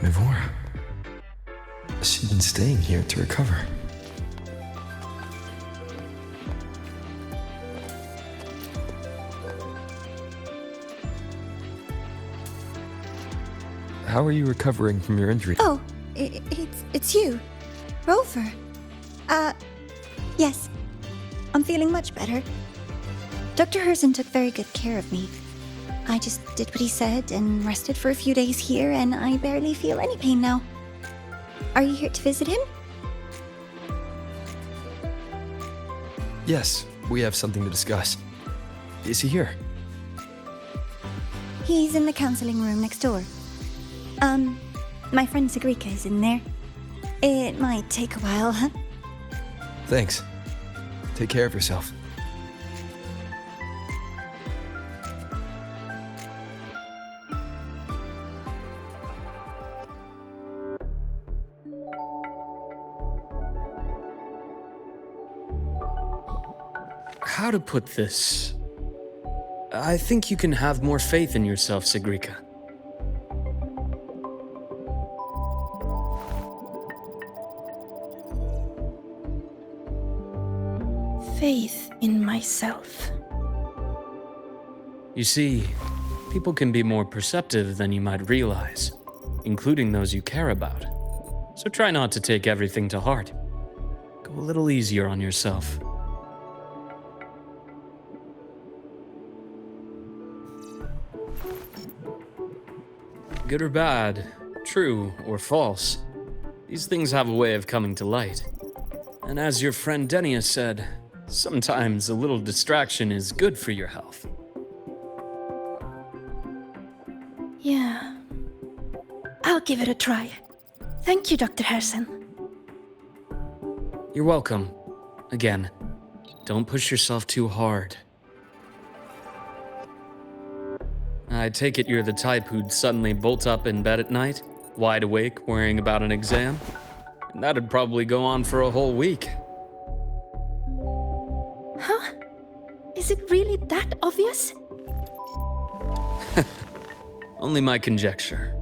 Mivora. She's been staying here to recover. How are you recovering from your injury? Oh, it's you. Rover. Yes. I'm feeling much better. Dr. Herzen took very good care of me. I just did what he said and rested for a few days here, and I barely feel any pain now. Are you here to visit him? Yes, we have something to discuss. Is he here? He's in the counseling room next door. My friend Sigrika is in there. It might take a while, huh? Thanks. Take care of yourself. How to put this? I think you can have more faith in yourself, Sigrika. Faith in myself. You see, people can be more perceptive than you might realize, including those you care about. So try not to take everything to heart. Go a little easier on yourself. Good or bad, true or false, these things have a way of coming to light. And as your friend Denia said, sometimes a little distraction is good for your health. Yeah. I'll give it a try. Thank you, Dr. Herzen. You're welcome. Again, don't push yourself too hard. I take it you're the type who'd suddenly bolt up in bed at night, wide awake, worrying about an exam? And that'd probably go on for a whole week. Huh? Is it really that obvious? Only my conjecture.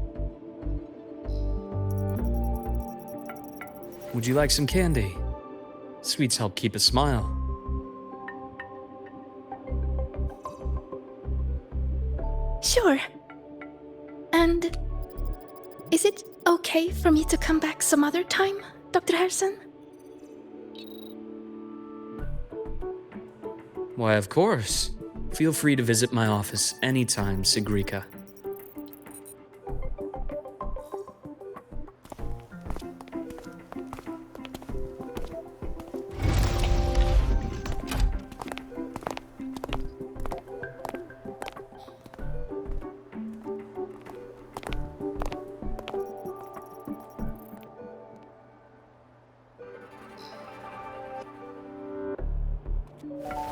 Would you like some candy? Sweets help keep a smile. Sure. And is it okay for me to come back some other time, Dr. Herzen? Why, of course. Feel free to visit my office anytime, Sigrika.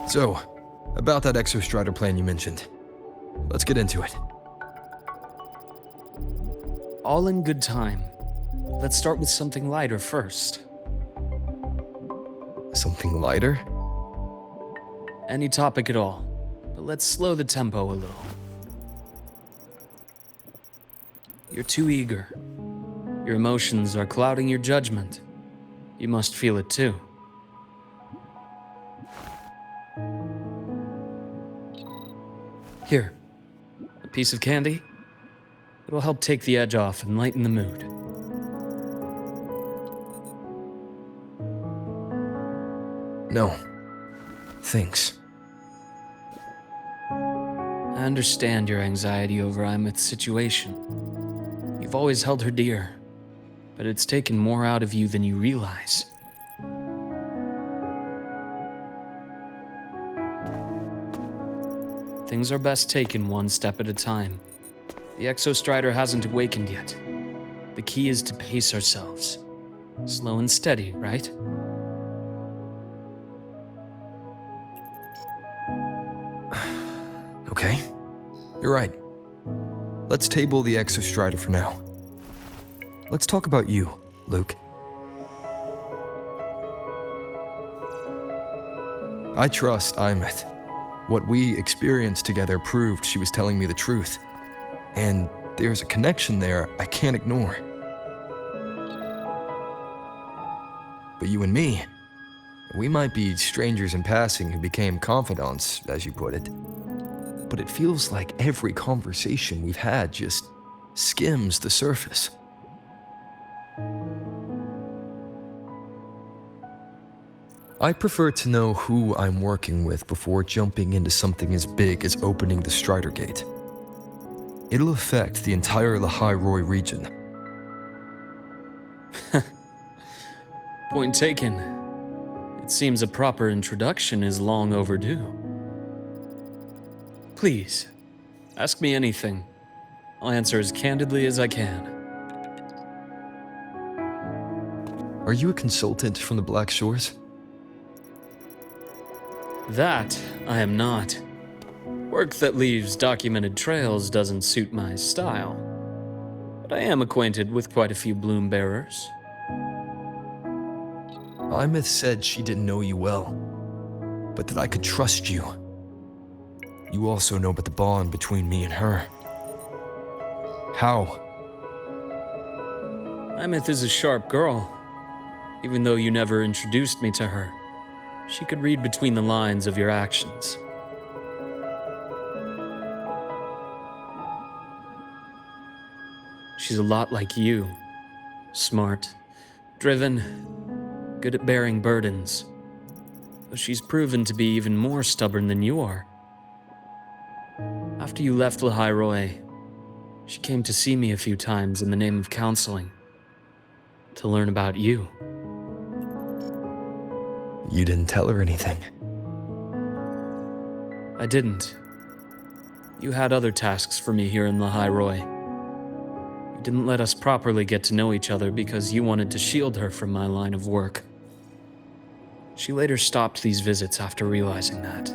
So, about that Exostrider plan you mentioned. Let's get into it. All in good time. Let's start with something lighter first. Something lighter? Any topic at all, but let's slow the tempo a little. You're too eager. Your emotions are clouding your judgment. You must feel it too. Here, a piece of candy. It'll help take the edge off and lighten the mood. No. Thanks. I understand your anxiety over Imeth's situation. You've always held her dear, but it's taken more out of you than you realize. Things are best taken one step at a time. The Exostrider hasn't awakened yet. The key is to pace ourselves. Slow and steady, right? Okay. You're right. Let's table the Exostrider for now. Let's talk about you, Luke. I trust Imeth. What we experienced together proved she was telling me the truth. And there's a connection there I can't ignore. But you and me, we might be strangers in passing who became confidants, as you put it. But it feels like every conversation we've had just skims the surface. I prefer to know who I'm working with before jumping into something as big as opening the Strider Gate. It'll affect the entire Lahai-Roi region. Point taken. It seems a proper introduction is long overdue. Please, ask me anything. I'll answer as candidly as I can. Are you a consultant from the Black Shores? That I am not. Work that leaves documented trails doesn't suit my style. But I am acquainted with quite a few bloom bearers. Imeth said she didn't know you well, but that I could trust you. You also know about the bond between me and her. How? Imeth is a sharp girl. Even though you never introduced me to her, she could read between the lines of your actions. She's a lot like you. Smart, driven, good at bearing burdens. But she's proven to be even more stubborn than you are. After you left Lahai-Roi, she came to see me a few times in the name of counseling, to learn about you. You didn't tell her anything. I didn't. You had other tasks for me here in Lahai-Roi. You didn't let us properly get to know each other because you wanted to shield her from my line of work. She later stopped these visits after realizing that.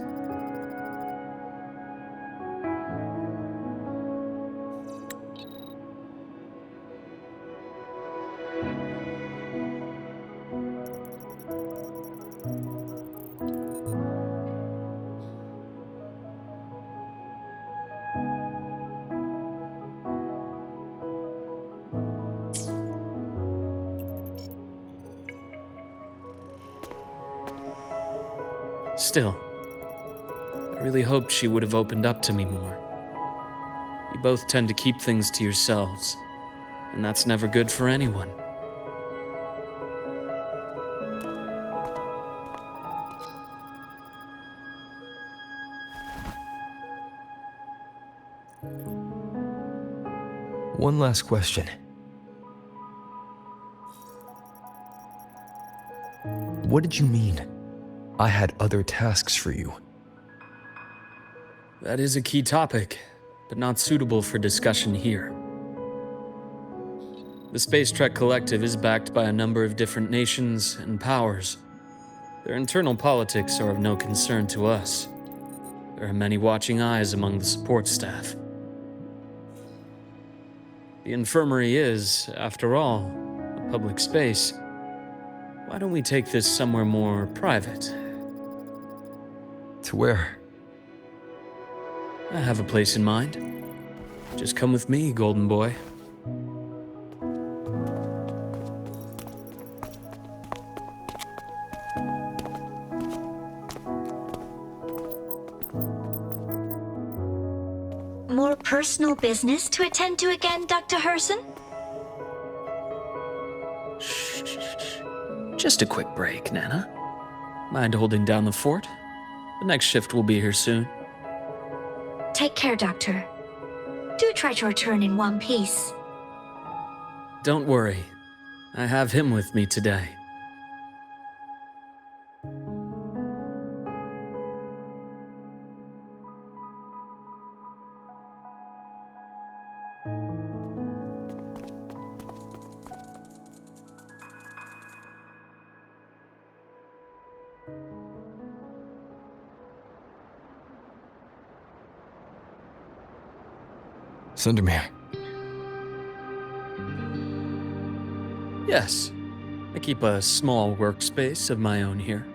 Still, I really hoped she would have opened up to me more. You both tend to keep things to yourselves, and that's never good for anyone. One last question. What did you mean? I had other tasks for you. That is a key topic, but not suitable for discussion here. The Space Trek Collective is backed by a number of different nations and powers. Their internal politics are of no concern to us. There are many watching eyes among the support staff. The infirmary is, after all, a public space. Why don't we take this somewhere more private? To where? I have a place in mind. Just come with me, Golden Boy. More personal business to attend to again, Dr. Herson? Just a quick break, Nana. Mind holding down the fort? The next shift will be here soon. Take care, Doctor. Do try to return in one piece. Don't worry. I have him with me today. Sundermere. Yes. I keep a small workspace of my own here.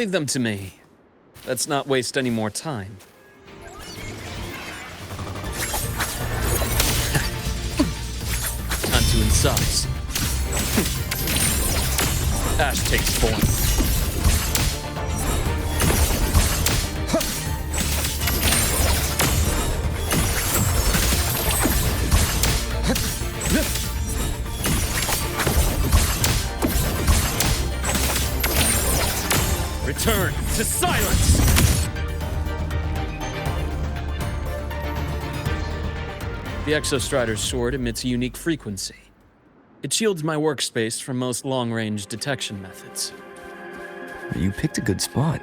Leave them to me. Let's not waste any more time. Time to incise. Ash takes form. Return to silence! The Exostrider's sword emits a unique frequency. It shields my workspace from most long-range detection methods. You picked a good spot.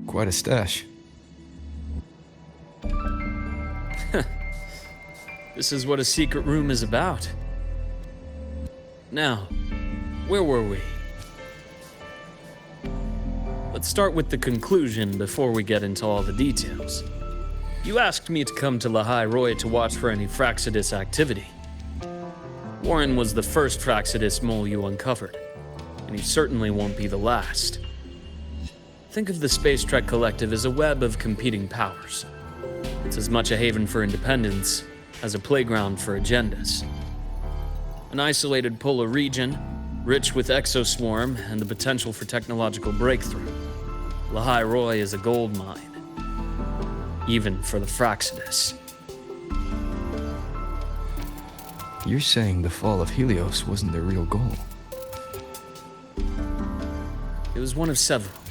Quite a stash. This is what a secret room is about. Now, where were we? Let's start with the conclusion before we get into all the details. You asked me to come to Lahai Roy to watch for any Fraxidus activity. Warren was the first Fraxidus mole you uncovered, and he certainly won't be the last. Think of the Space Trek Collective as a web of competing powers. It's as much a haven for independence as a playground for agendas. An isolated polar region, rich with exoswarm and the potential for technological breakthrough. Lahai Roy is a gold mine, even for the Fraxidus. You're saying the fall of Helios wasn't their real goal? It was one of several.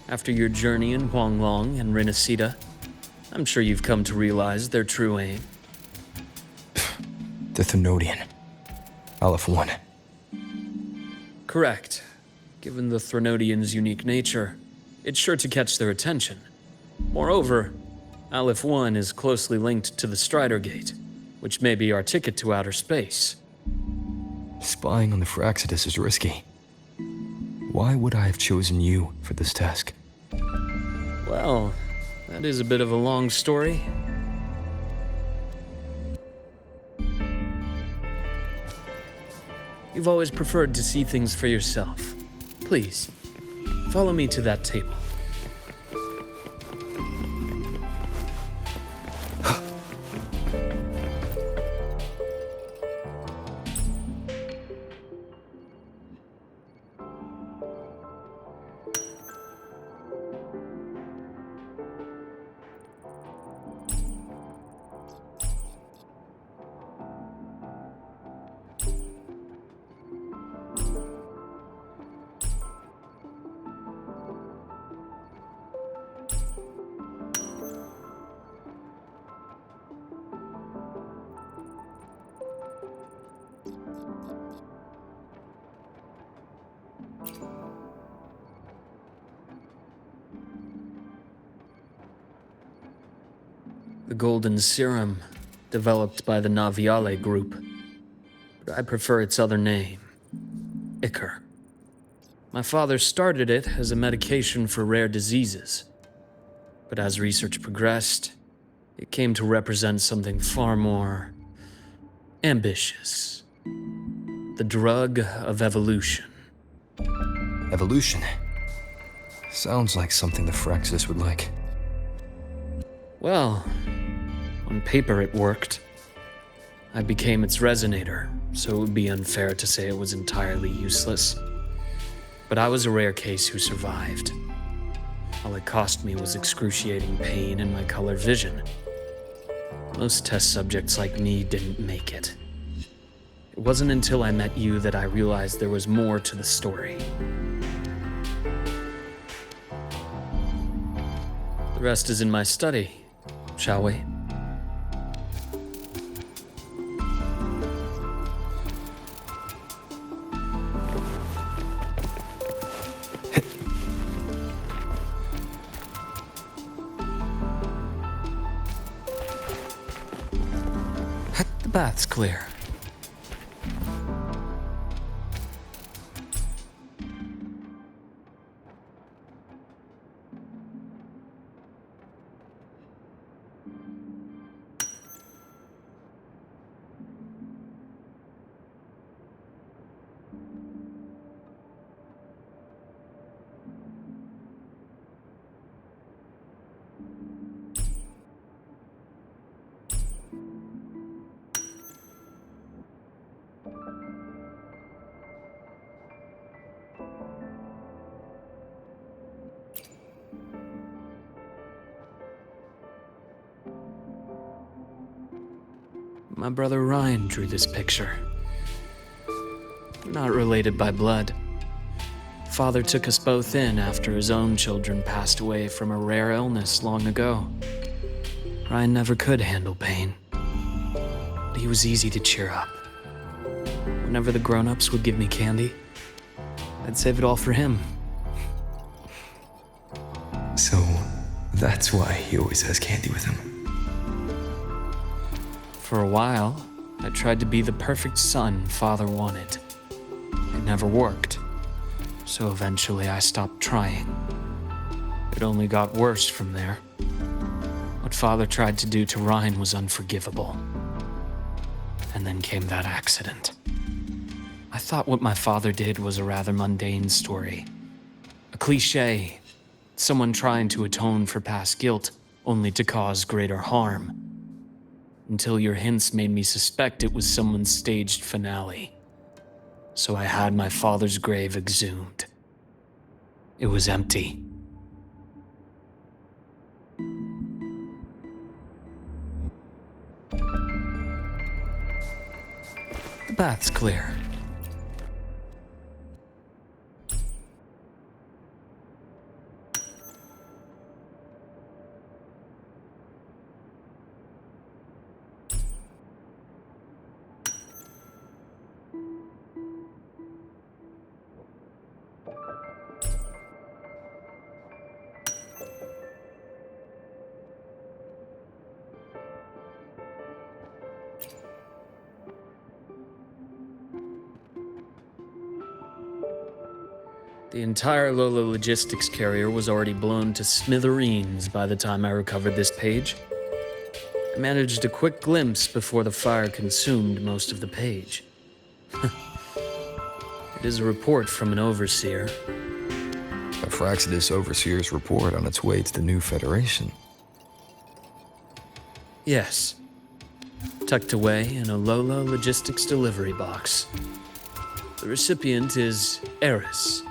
After your journey in Huanglong and Renacida, I'm sure you've come to realize their true aim. The Thenodian. Aleph 1. Correct. Given the Threnodians' unique nature, it's sure to catch their attention. Moreover, Aleph 1 is closely linked to the Strider Gate, which may be our ticket to outer space. Spying on the Fraxidus is risky. Why would I have chosen you for this task? Well, that is a bit of a long story. You've always preferred to see things for yourself. Please, follow me to that table. The golden serum, developed by the Naviale group. But I prefer its other name, Ichor. My father started it as a medication for rare diseases. But as research progressed, it came to represent something far more ambitious. The drug of evolution. Evolution. Sounds like something the Fraxidus would like. Well, on paper it worked. I became its resonator, so it would be unfair to say it was entirely useless. But I was a rare case who survived. All it cost me was excruciating pain and my color vision. Most test subjects like me didn't make it. It wasn't until I met you that I realized there was more to the story. The rest is in my study, shall we? path's clear. My brother Ryan drew this picture. We're not related by blood. Father took us both in after his own children passed away from a rare illness long ago. Ryan never could handle pain, but he was easy to cheer up. Whenever the grown-ups would give me candy, I'd save it all for him. So, that's why he always has candy with him. For a while, I tried to be the perfect son Father wanted. It never worked, so eventually I stopped trying. It only got worse from there. What Father tried to do to Ryan was unforgivable. And then came that accident. I thought what my father did was a rather mundane story. A cliché, someone trying to atone for past guilt, only to cause greater harm. Until your hints made me suspect it was someone's staged finale. So I had my father's grave exhumed. It was empty. The path's clear. The entire Lola logistics carrier was already blown to smithereens by the time I recovered this page. I managed a quick glimpse before the fire consumed most of the page. It is a report from an overseer. A Fraxidus Overseer's report on its way to the new Federation. Yes. Tucked away in a Lola logistics delivery box. The recipient is Eris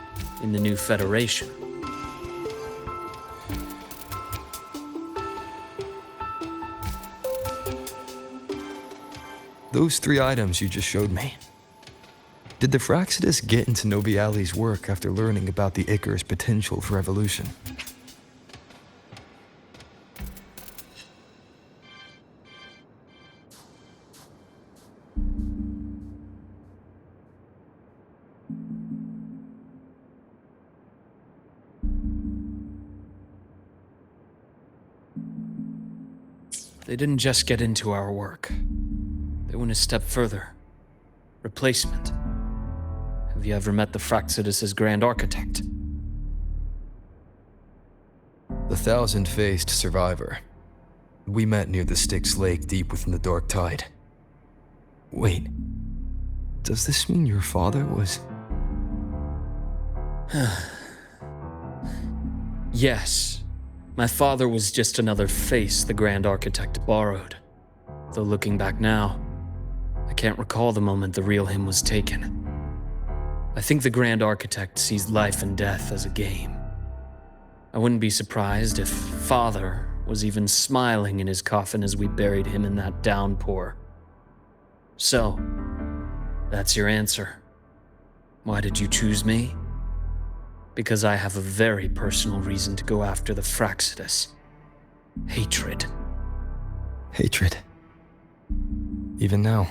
in the new Federation. Those 3 items you just showed me. Did the Fraxidus get into Noviali's work after learning about the Icar's potential for evolution? They didn't just get into our work. They went a step further. Replacement. Have you ever met the Fraxidus' Grand Architect? The thousand-faced survivor. We met near the Styx Lake deep within the Dark Tide. Wait, does this mean your father was... Yes. My father was just another face the Grand Architect borrowed. Though looking back now, I can't recall the moment the real him was taken. I think the Grand Architect sees life and death as a game. I wouldn't be surprised if Father was even smiling in his coffin as we buried him in that downpour. So, that's your answer. Why did you choose me? Because I have a very personal reason to go after the Fraxidus. Hatred. hatred? Even now.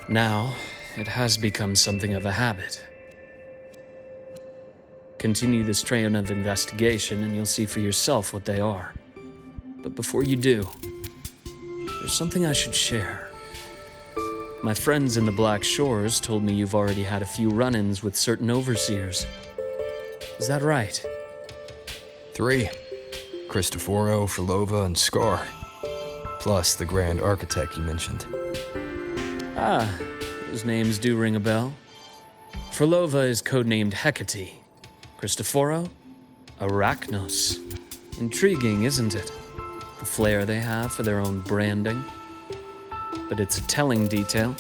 Now, it has become something of a habit. Continue this train of investigation and you'll see for yourself what they are. But before you do, there's something I should share. My friends in the Black Shores told me you've already had a few run-ins with certain overseers. Is that right? 3. Cristoforo, Frolova, and Scar. Plus the Grand Architect you mentioned. Ah, those names do ring a bell. Frolova is codenamed Hecate. Cristoforo? Arachnos. Intriguing, isn't it? The flair they have for their own branding. But it's a telling detail.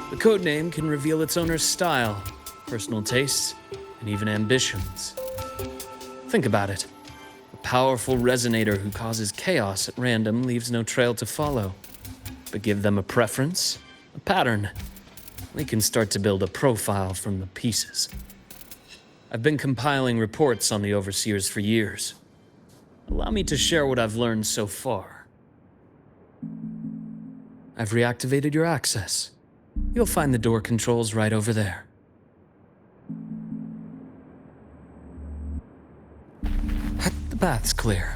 The codename can reveal its owner's style, personal tastes, and even ambitions. Think about it. A powerful resonator who causes chaos at random leaves no trail to follow. But give them a preference, a pattern. We can start to build a profile from the pieces. I've been compiling reports on the Overseers for years. Allow me to share what I've learned so far. I've reactivated your access. You'll find the door controls right over there. The path's clear.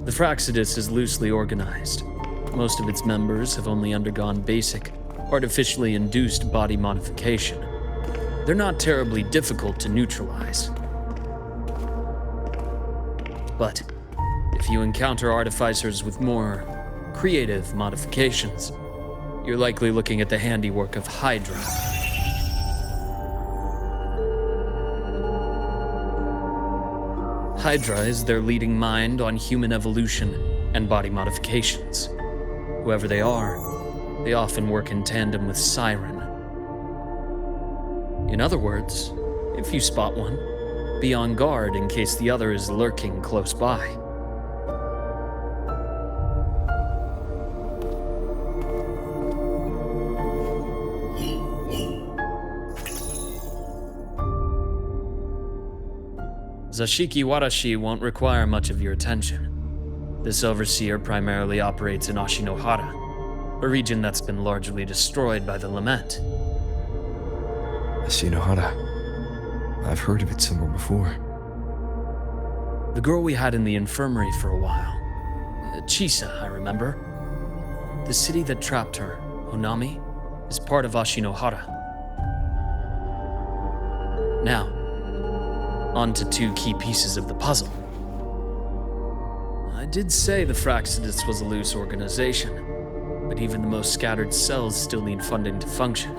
The Fraxidus is loosely organized. Most of its members have only undergone basic, artificially induced body modification. They're not terribly difficult to neutralize. But if you encounter artificers with more creative modifications, you're likely looking at the handiwork of Hydra. Hydra is their leading mind on human evolution and body modifications. Whoever they are, they often work in tandem with Siren. In other words, if you spot one, be on guard in case the other is lurking close by. Zashiki Warashi won't require much of your attention. This overseer primarily operates in Ashinohara, a region that's been largely destroyed by the Lament. Ashinohara. I've heard of it somewhere before. The girl we had in the infirmary for a while. Chisa, I remember. The city that trapped her, Honami, is part of Ashinohara. Now, on to 2 key pieces of the puzzle. I did say the Fraxidus was a loose organization, but even the most scattered cells still need funding to function.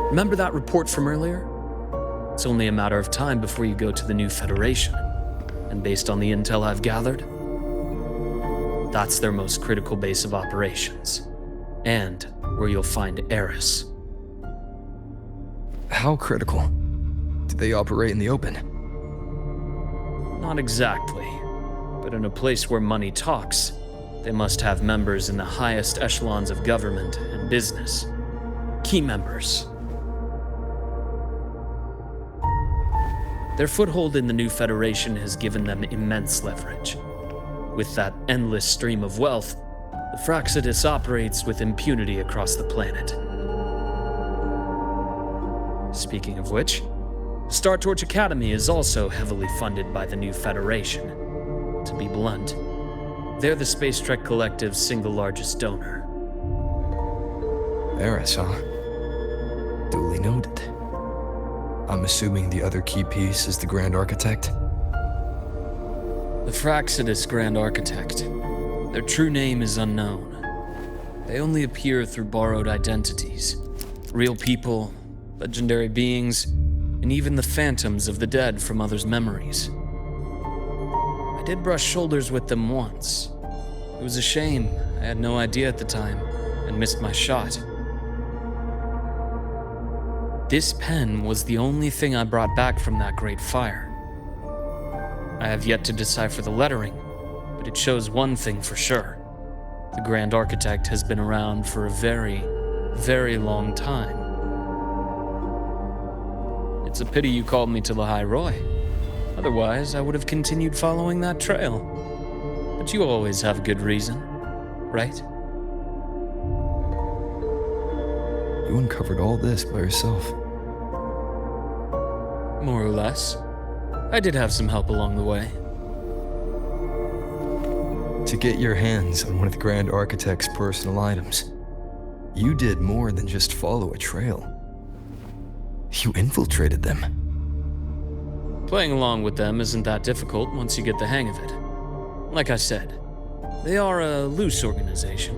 Remember that report from earlier? It's only a matter of time before you go to the new Federation, and based on the intel I've gathered, that's their most critical base of operations, and where you'll find Eris. How critical? Do they operate in the open? Not exactly, but in a place where money talks, they must have members in the highest echelons of government and business. Key members. Their foothold in the new Federation has given them immense leverage. With that endless stream of wealth, the Fraxidus operates with impunity across the planet. Speaking of which, Star Torch Academy is also heavily funded by the new Federation. To be blunt, they're the Space Trek Collective's single largest donor. Eris, huh? Duly noted. I'm assuming the other key piece is the Grand Architect? The Fraxidus Grand Architect. Their true name is unknown. They only appear through borrowed identities. Real people, legendary beings, and even the phantoms of the dead from others' memories. I did brush shoulders with them once. It was a shame. I had no idea at the time, and missed my shot. This pen was the only thing I brought back from that great fire. I have yet to decipher the lettering, but it shows one thing for sure. The Grand Architect has been around for a very, very long time. It's a pity you called me to the High Roy. Otherwise, I would have continued following that trail. But you always have a good reason, right? You uncovered all this by yourself. More or less. I did have some help along the way. To get your hands on one of the Grand Architect's personal items, you did more than just follow a trail. You infiltrated them. Playing along with them isn't that difficult once you get the hang of it. Like I said, they are a loose organization.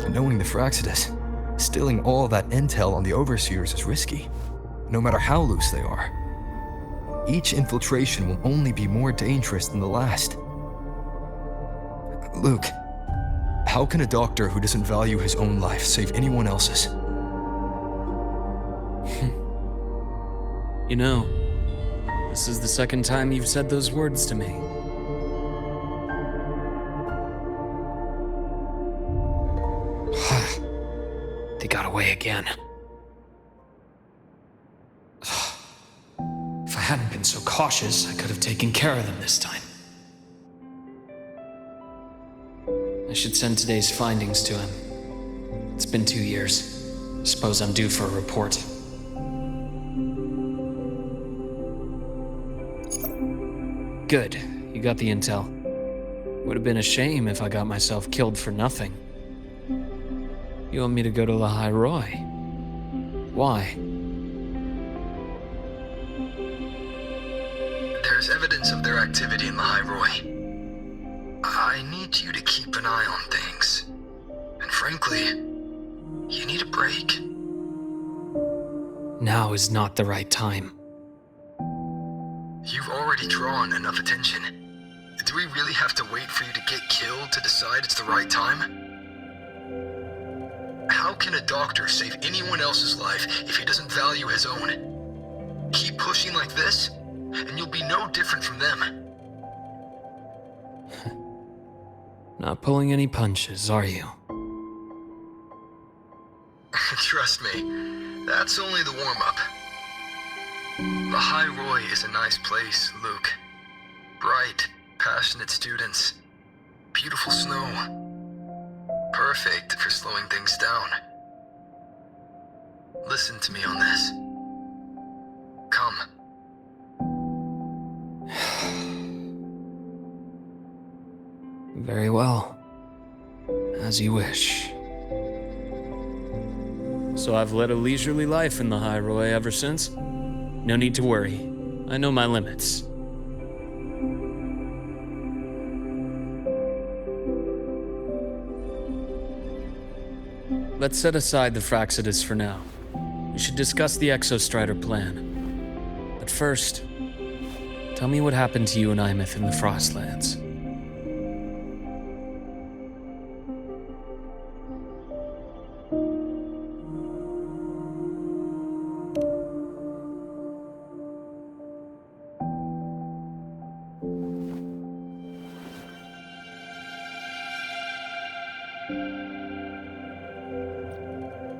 Knowing the Fraxidus, stealing all that intel on the Overseers is risky, no matter how loose they are. Each infiltration will only be more dangerous than the last. Luke, how can a doctor who doesn't value his own life save anyone else's? You know, this is the second time you've said those words to me. They got away again. If I hadn't been so cautious, I could have taken care of them this time. I should send today's findings to him. It's been 2 years. Suppose I'm due for a report. Good, you got the intel. Would have been a shame if I got myself killed for nothing. You want me to go to the High Roy? Why? There's evidence of their activity in the High Roy. I need you to keep an eye on things. And frankly, you need a break. Now is not the right time. You've already drawn enough attention. Do we really have to wait for you to get killed to decide it's the right time? How can a doctor save anyone else's life if he doesn't value his own? Keep pushing like this, and you'll be no different from them. Not pulling any punches, are you? Trust me, that's only the warm-up. The High Roy is a nice place, Luke. Bright, passionate students. Beautiful snow. Perfect for slowing things down. Listen to me on this. Come. Very well. As you wish. So I've led a leisurely life in the High Roy ever since. No need to worry. I know my limits. Let's set aside the Fraxidus for now. We should discuss the Exostrider plan. But first, tell me what happened to you and Imeth in the Frostlands.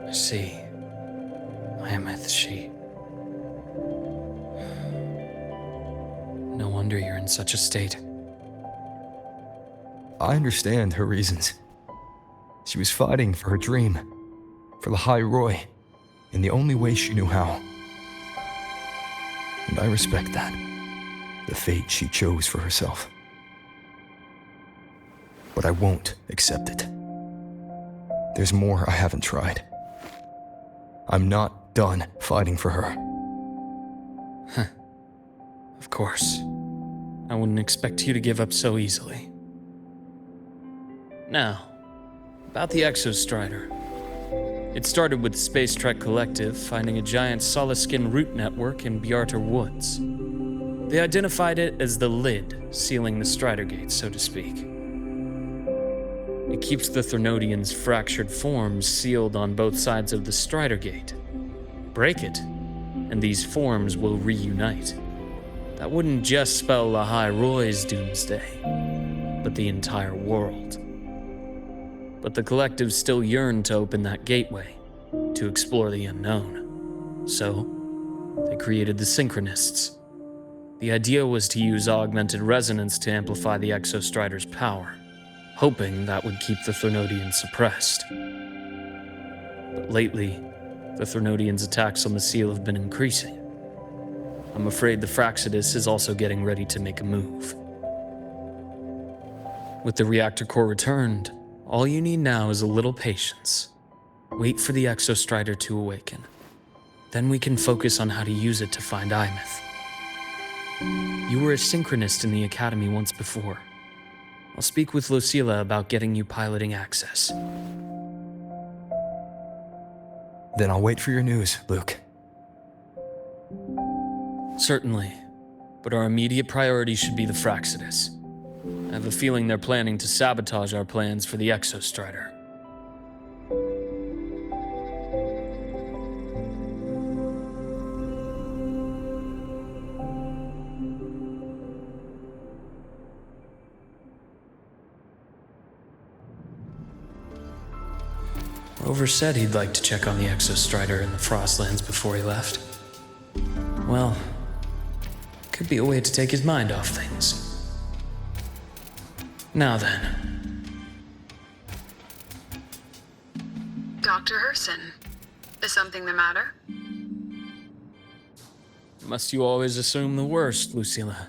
I see. Imeth, she... No wonder you're in such a state. I understand her reasons. She was fighting for her dream, for the High Roy, in the only way she knew how. And I respect that, the fate she chose for herself. But I won't accept it. There's more I haven't tried. I'm not done fighting for her. Of course. I wouldn't expect you to give up so easily. Now, about the Exostrider. It started with the Space Trek Collective finding a giant Solaskin root network in Bjartar Woods. They identified it as the lid, sealing the Strider Gate, so to speak. It keeps the Thernodians' fractured forms sealed on both sides of the Strider Gate. Break it, and these forms will reunite. that wouldn't just spell Lahai Roy's doomsday, but the entire world. But the collective still yearned to open that gateway, to explore the unknown. So, they created the Synchronists. The idea was to use augmented resonance to amplify the Exostrider's power, hoping that would keep the Threnodians suppressed. But lately, the Threnodians' attacks on the seal have been increasing. I'm afraid the Fraxidus is also getting ready to make a move. With the reactor core returned, all you need now is a little patience. Wait for the Exostrider to awaken. Then we can focus on how to use it to find Imeth. You were a synchronist in the Academy once before. I'll speak with Lucilla about getting you piloting access. Then I'll wait for your news, Luke. Certainly, but our immediate priority should be the Fraxidus. I have a feeling they're planning to sabotage our plans for the Exostrider. Rover said he'd like to check on the Exostrider in the Frostlands before he left. Well, could be a way to take his mind off things. Now then. Dr. Herson, is something the matter? Must you always assume the worst, Lucilla?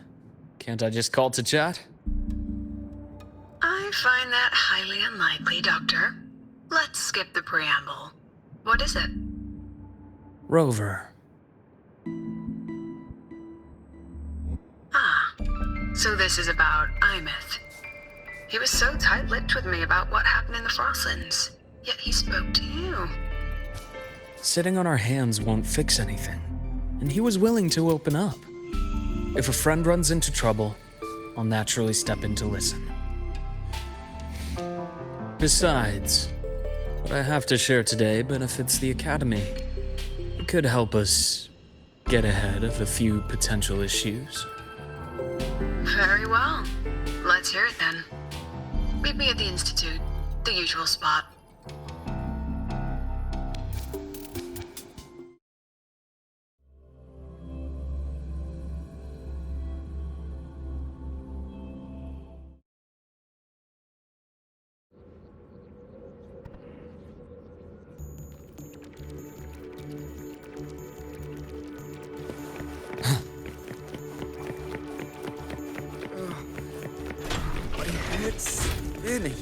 Can't I just call to chat? I find that highly unlikely, Doctor. Let's skip the preamble. What is it? Rover. Ah, so this is about Imeth. He was so tight-lipped with me about what happened in the Frostlands, yet he spoke to you. Sitting on our hands won't fix anything, and he was willing to open up. If a friend runs into trouble, I'll naturally step in to listen. Besides, what I have to share today benefits the Academy. It could help us get ahead of a few potential issues. Very well. Let's hear it then. Meet me at the Institute, the usual spot. It's spinning.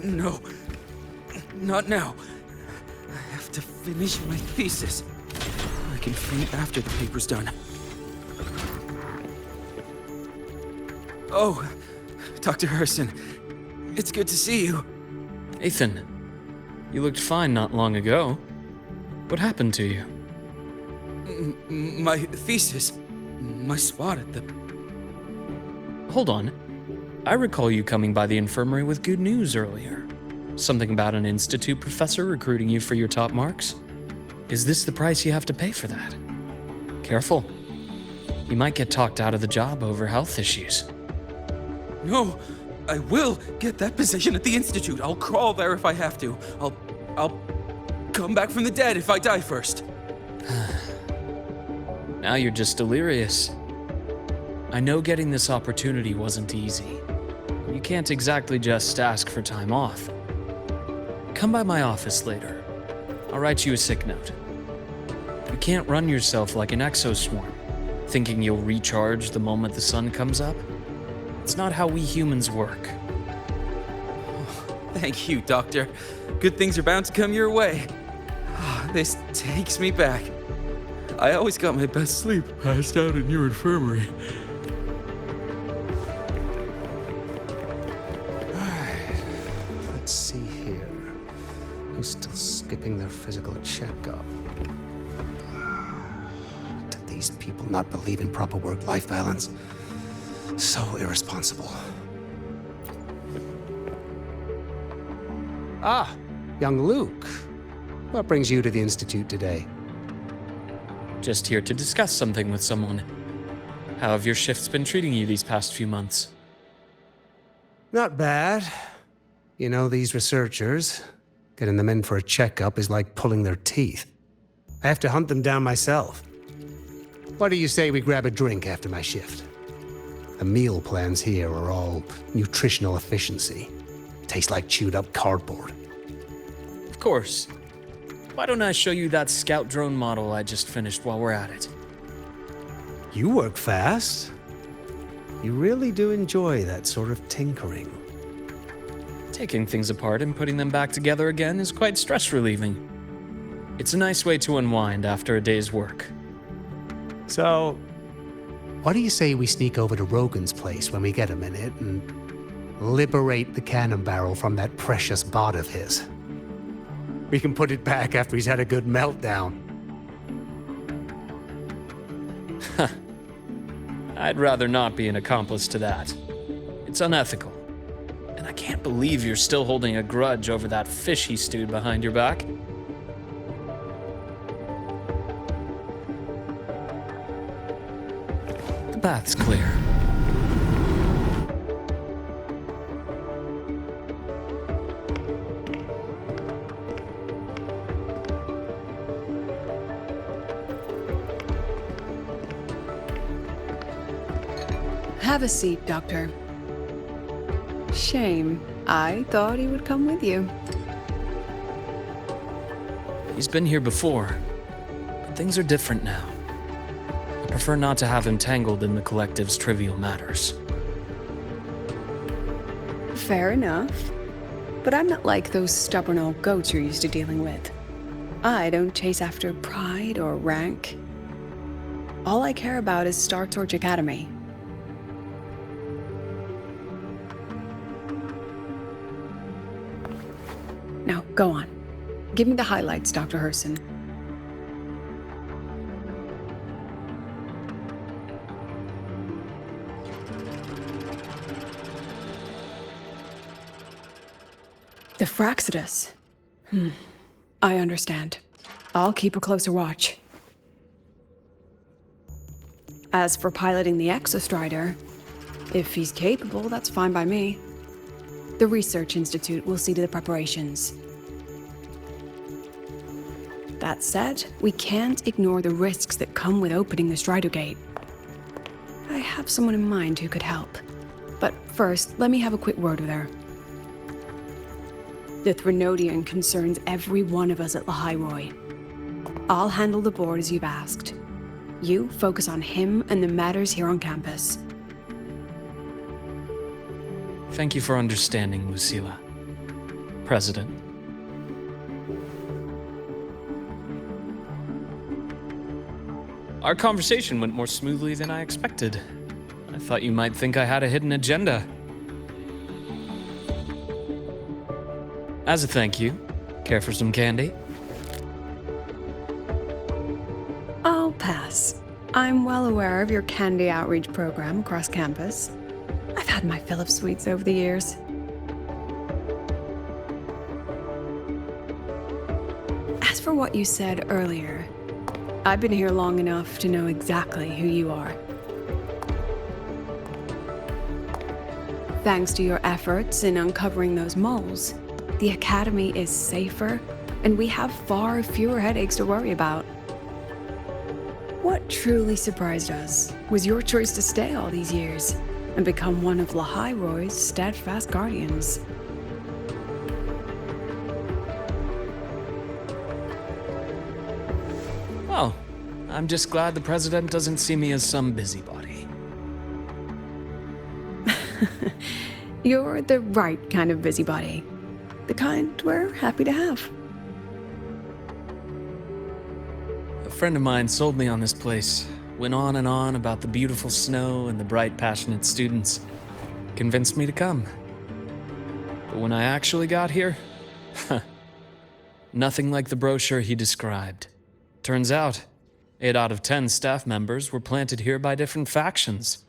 No, not now. I have to finish my thesis. I can faint after the paper's done. Oh, Dr. Herson, it's good to see you. Ethan, you looked fine not long ago. What happened to you? My thesis, my spot at the... Hold on. I recall you coming by the infirmary with good news earlier. Something about an institute professor recruiting you for your top marks? Is this the price you have to pay for that? Careful. You might get talked out of the job over health issues. No, I will get that position at the Institute. I'll crawl there if I have to. I'll come back from the dead if I die first. Now you're just delirious. I know getting this opportunity wasn't easy. You can't exactly just ask for time off. Come by my office later. I'll write you a sick note. You can't run yourself like an exoswarm, thinking you'll recharge the moment the sun comes up. It's not how we humans work. Thank you, Doctor. Good things are bound to come your way. This takes me back. I always got my best sleep passed out in your infirmary. Let's see here. Who's still skipping their physical checkup? Do these people not believe in proper work-life balance? So irresponsible. Ah, young Luke. What brings you to the Institute today? Just here to discuss something with someone. How have your shifts been treating you these past few months? Not bad. You know, these researchers, getting them in for a checkup is like pulling their teeth. I have to hunt them down myself. What do you say we grab a drink after my shift? The meal plans here are all nutritional efficiency. Taste like chewed up cardboard. Of course. Why don't I show you that scout drone model I just finished while we're at it? You work fast. You really do enjoy that sort of tinkering. Taking things apart and putting them back together again is quite stress relieving. It's a nice way to unwind after a day's work. So, what do you say we sneak over to Rogan's place when we get a minute and liberate the cannon barrel from that precious bot of his? We can put it back after he's had a good meltdown. I'd rather not be an accomplice to that. It's unethical. And I can't believe you're still holding a grudge over that fish he stewed behind your back. The bath's clear. Have a seat, Doctor. Shame. I thought he would come with you. He's been here before, but things are different now. I prefer not to have him tangled in the collective's trivial matters. Fair enough. But I'm not like those stubborn old goats you're used to dealing with. I don't chase after pride or rank. All I care about is Star Torch Academy. Now, go on. Give me the highlights, Dr. Herson. The Fraxidus. I understand. I'll keep a closer watch. As for piloting the Exostrider, if he's capable, that's fine by me. The Research Institute will see to the preparations. That said, we can't ignore the risks that come with opening the Strider Gate. I have someone in mind who could help. But first, let me have a quick word with her. The Threnodian concerns every one of us at Lahairoi. I'll handle the board as you've asked. You focus on him and the matters here on campus. Thank you for understanding, Lucilla. President. Our conversation went more smoothly than I expected. I thought you might think I had a hidden agenda. As a thank you, care for some candy? I'll pass. I'm well aware of your candy outreach program across campus. I've had my fill of sweets over the years. As for what you said earlier, I've been here long enough to know exactly who you are. Thanks to your efforts in uncovering those moles, the Academy is safer, and we have far fewer headaches to worry about. What truly surprised us was your choice to stay all these years and become one of Lahairoi's steadfast guardians. Well, I'm just glad the President doesn't see me as some busybody. You're the right kind of busybody. The kind we're happy to have. A friend of mine sold me on this place. Went on and on about the beautiful snow and the bright, passionate students. Convinced me to come. But when I actually got here, nothing like the brochure he described. Turns out, 8 out of 10 staff members were planted here by different factions.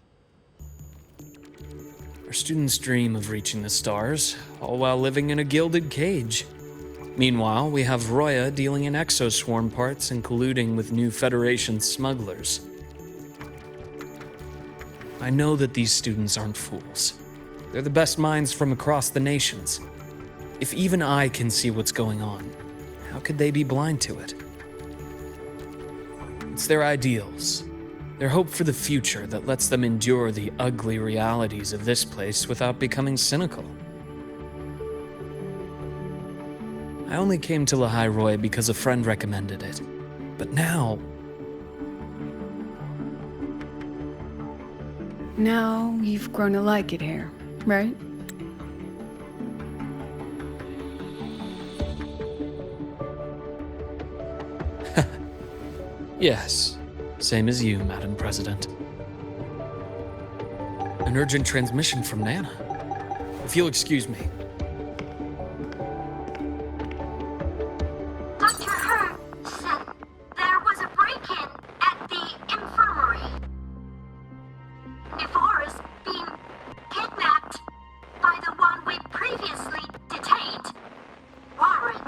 Our students dream of reaching the stars, all while living in a gilded cage. Meanwhile, we have Roya dealing in exoswarm parts and colluding with new Federation smugglers. I know that these students aren't fools. They're the best minds from across the nations. If even I can see what's going on, how could they be blind to it? It's their ideals, their hope for the future that lets them endure the ugly realities of this place without becoming cynical. I only came to Lehigh Roy because a friend recommended it. But now... Now you've grown to like it here, right? Yes, same as you, Madam President. An urgent transmission from Nana. If you'll excuse me. Dr. Hurd said there was a break-in at the infirmary. Nevora's being kidnapped by the one we previously detained, Warren.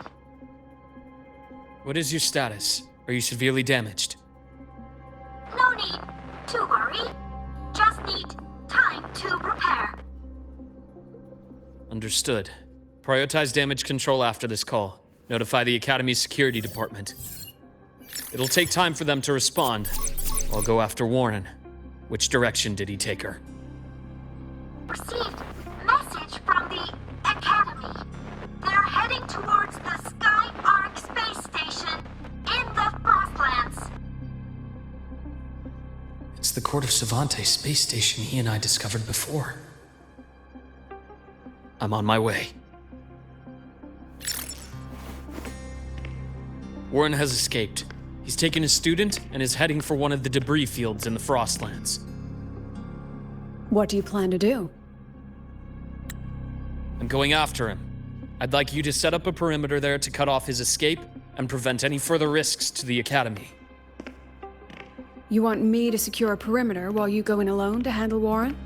What is your status? Are you severely damaged? No need to worry. Just need time to repair. Understood. Prioritize damage control after this call. Notify the Academy's security department. It'll take time for them to respond. I'll go after Warren. Which direction did he take her? Received message from the Academy. They're heading towards the Sky Arc space station in the Frostlands. It's the Court of Savante space station he and I discovered before. I'm on my way. Warren has escaped. He's taken a student and is heading for one of the debris fields in the Frostlands. What do you plan to do? I'm going after him. I'd like you to set up a perimeter there to cut off his escape and prevent any further risks to the Academy. You want me to secure a perimeter while you go in alone to handle Warren?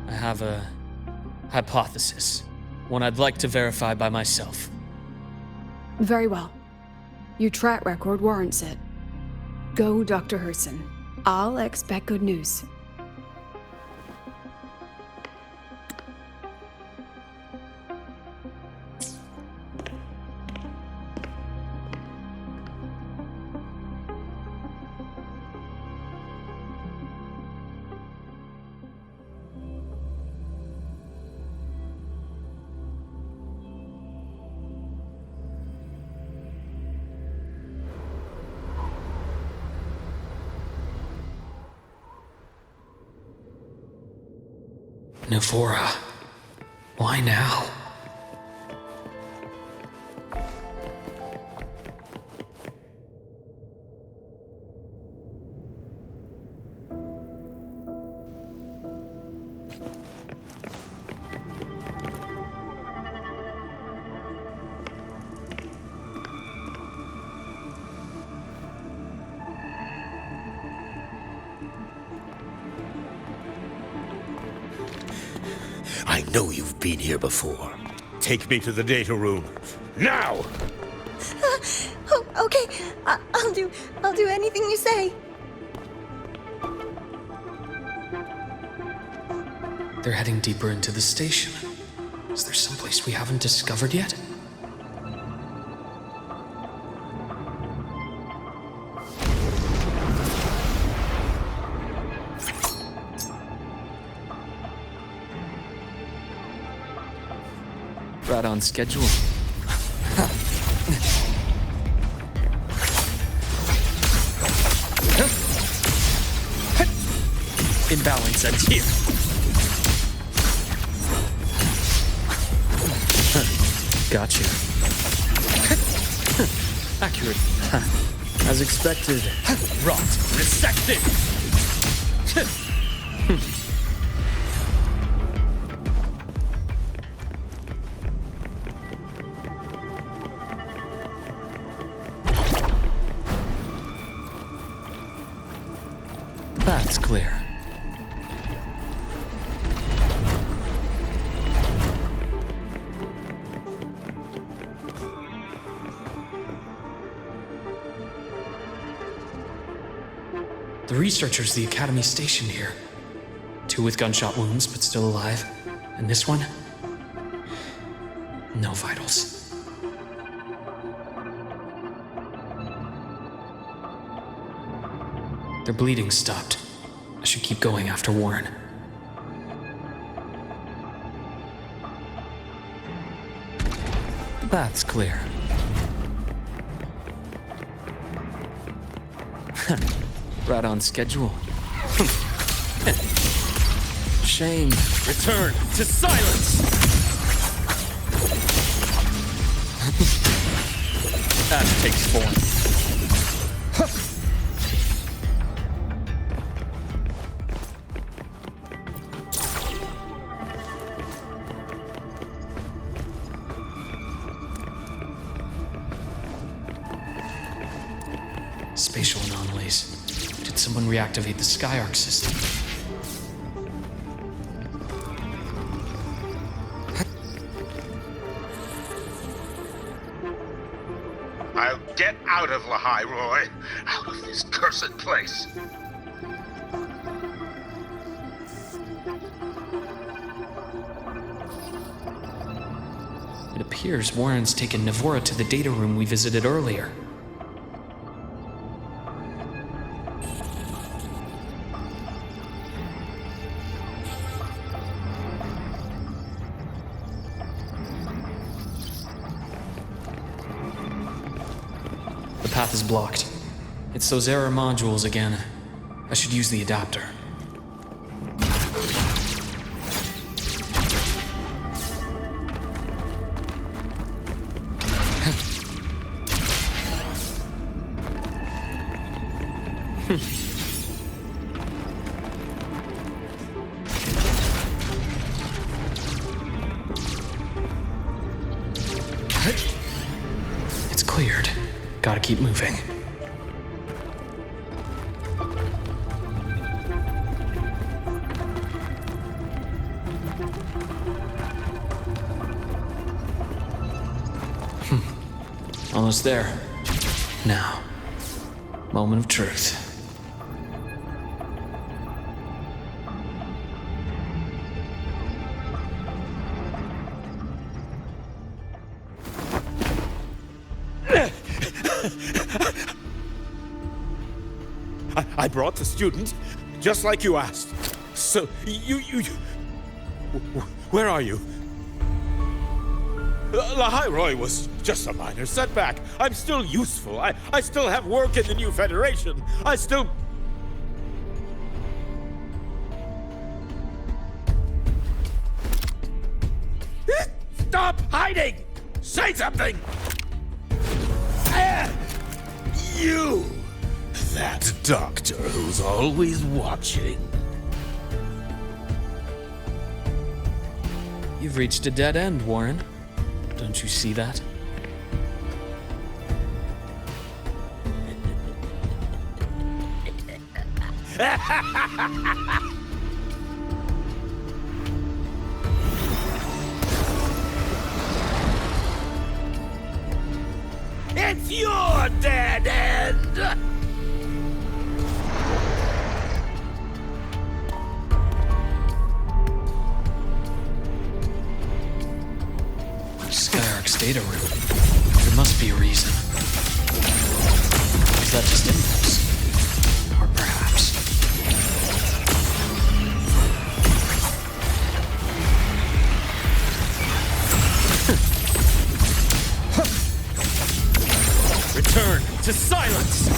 I have a hypothesis, one I'd like to verify by myself. Very well. Your track record warrants it. Go, Dr. Herson. I'll expect good news. Nevora. Why now? I know you've been here before. Take me to the data room. Now! Oh, okay. I'll do anything you say. They're heading deeper into the station. Is there someplace we haven't discovered yet? Right on schedule. Imbalance ends here. Gotcha. Accurate. As expected. Rot. Resected. That's clear. The researchers the Academy stationed here. 2 with gunshot wounds, but still alive. And this one? No vitals. Their bleeding stopped. I should keep going after Warren. The path's clear. Right on schedule. Shame. Return to silence! That takes form. Spatial anomalies. Did someone reactivate the Skyarc system? I'll get out of Lahai, Roy. Out of this cursed place. It appears Warren's taken Navora to the data room we visited earlier. The path is blocked. It's those error modules again. I should use the adapter. It's cleared. Gotta keep moving. Almost there. Now, moment of truth. I brought the student, just like you asked. So, you... Where are you? Lahai Roy was just a minor setback. I'm still useful. I still have work in the new Federation. I still... Stop hiding! Say something! You! That doctor who's always watching. You've reached a dead end, Warren. Don't you see that? It's your dead end! Skyarc's data room. There must be a reason. Is that just impulse? Or perhaps... Return to silence!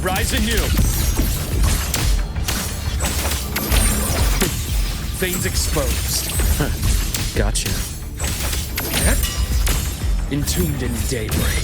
Rise anew. Veins exposed. Gotcha. Entombed in daybreak.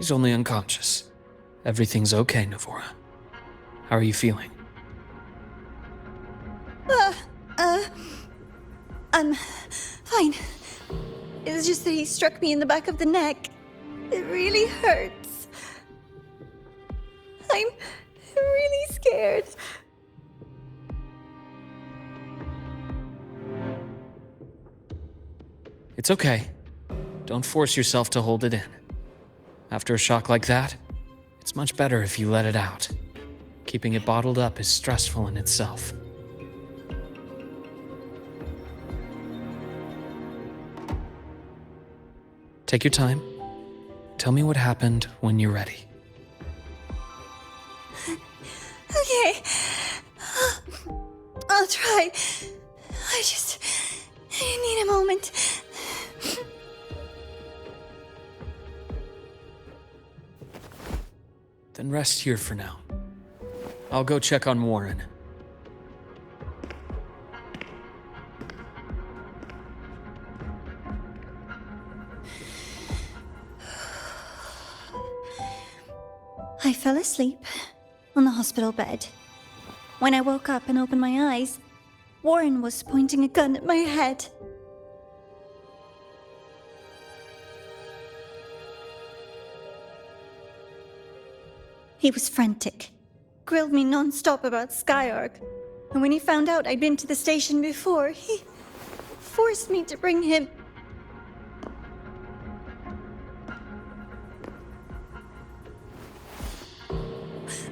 He's only unconscious. Everything's okay, Navora. How are you feeling? I'm fine. It's just that he struck me in the back of the neck. It really hurts. I'm really scared. It's okay. Don't force yourself to hold it in. After a shock like that, it's much better if you let it out. Keeping it bottled up is stressful in itself. Take your time. Tell me what happened when you're ready. Okay. I'll try. I need a moment. Then rest here for now. I'll go check on Warren. I fell asleep on the hospital bed. When I woke up and opened my eyes, Warren was pointing a gun at my head. He was frantic, grilled me non-stop about Skyark, and when he found out I'd been to the station before, he forced me to bring him.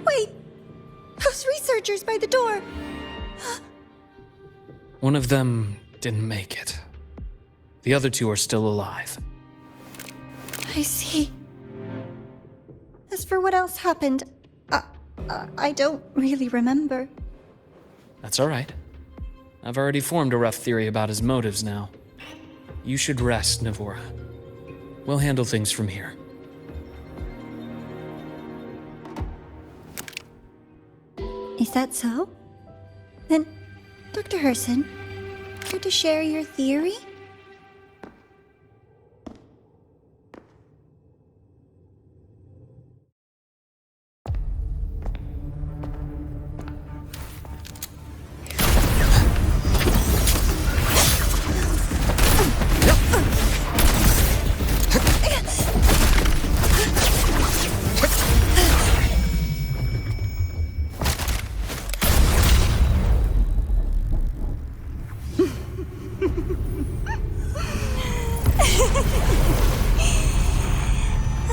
Wait! Those researchers by the door! One of them didn't make it. The other two are still alive. I see. As for what else happened, I don't really remember. That's all right. I've already formed a rough theory about his motives now. You should rest, Navora. We'll handle things from here. Is that so? Then, Dr. Herson, care to share your theory?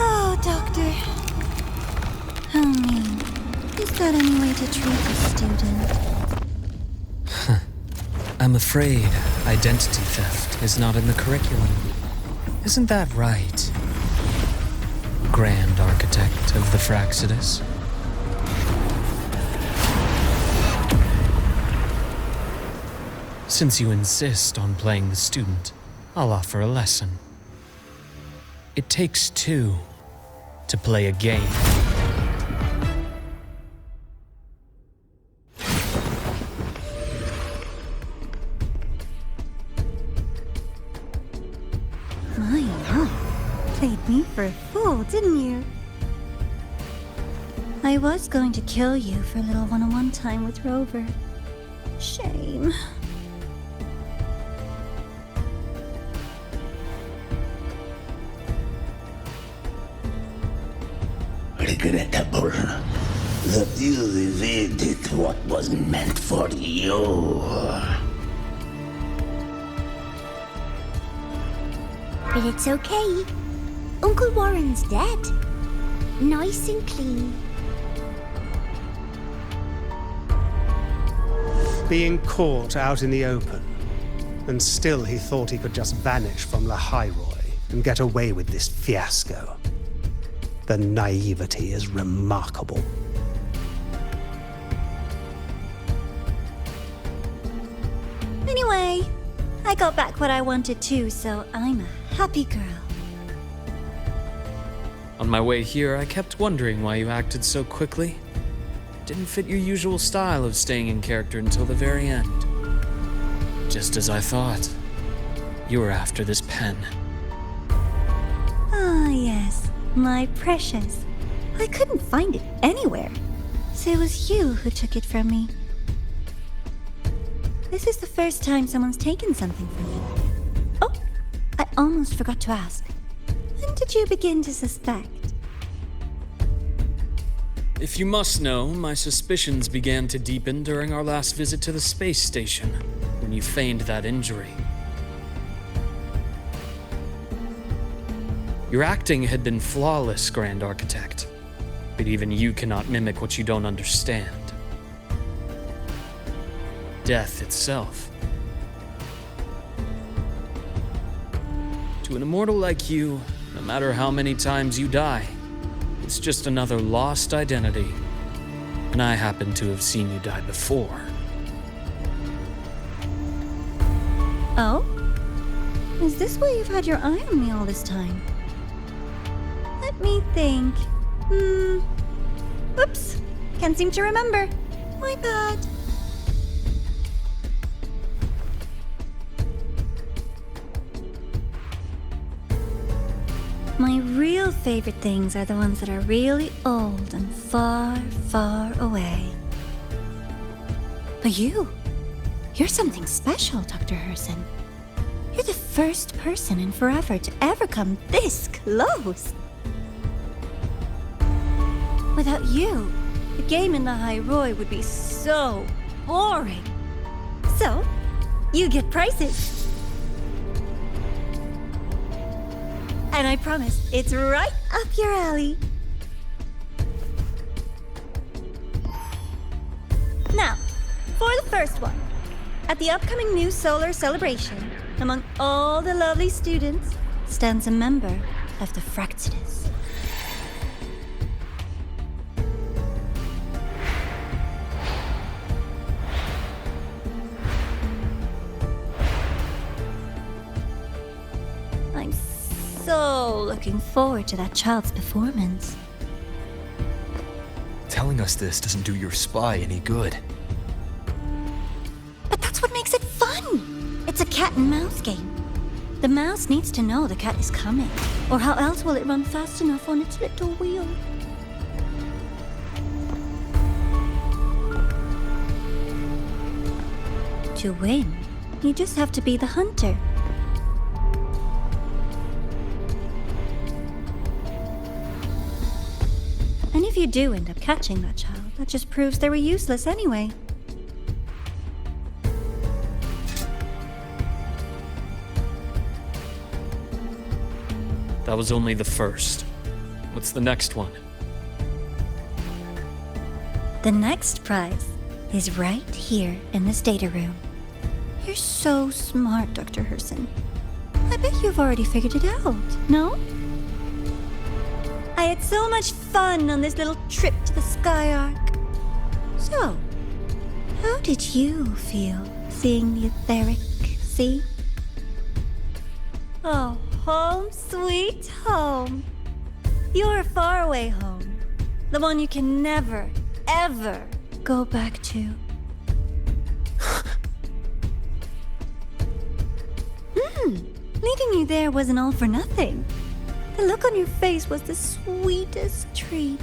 Oh, Doctor. How mean. Is that any way to treat a student? I'm afraid identity theft is not in the curriculum. Isn't that right, Grand Architect of the Fraxidus? Since you insist on playing the student, I'll offer a lesson. It takes two to play a game. My, played me for a fool, didn't you? I was going to kill you for a little one-on-one time with Rover. Shame. Regrettable that you evaded what was meant for you. But it's okay. Uncle Warren's dead. Nice and clean. Being caught out in the open, and still he thought he could just vanish from La Highroy and get away with this fiasco. The naivety is remarkable. Anyway, I got back what I wanted too, so I'm a happy girl. On my way here, I kept wondering why you acted so quickly. Didn't fit your usual style of staying in character until the very end. Just as I thought. You were after this pen. Ah, yes. My precious. I couldn't find it anywhere. So it was you who took it from me. This is the first time someone's taken something from me. Oh, I almost forgot to ask. When did you begin to suspect? If you must know, my suspicions began to deepen during our last visit to the space station, when you feigned that injury. Your acting had been flawless, Grand Architect, but even you cannot mimic what you don't understand. Death itself. To an immortal like you, no matter how many times you die, it's just another lost identity. And I happen to have seen you die before. Oh? Is this why you've had your eye on me all this time? Let me think. Oops. Can't seem to remember. My bad. My real favorite things are the ones that are really old and far, far away. But you're something special, Dr. Herson. You're the first person in forever to ever come this close. Without you, the game in the High Roy would be so boring. So, you get prizes. And I promise, it's right up your alley. Now, for the first one. At the upcoming new solar celebration, among all the lovely students, stands a member of the Fraxidus. I'm so looking forward to that child's performance. Telling us this doesn't do your spy any good. But that's what makes it fun! It's a cat and mouse game. The mouse needs to know the cat is coming, or how else will it run fast enough on its little wheel? To win, you just have to be the hunter. And if you do end up catching that child, that just proves they were useless anyway. That was only the first. What's the next one? The next prize is right here in this data room. You're so smart, Dr. Herson. I bet you've already figured it out, no? I had so much fun on this little trip to the Sky Arc. So, how did you feel seeing the etheric sea? Oh, home sweet home. Your faraway home. The one you can never, ever go back to. Leading you there wasn't all for nothing. The look on your face was the sweetest treat.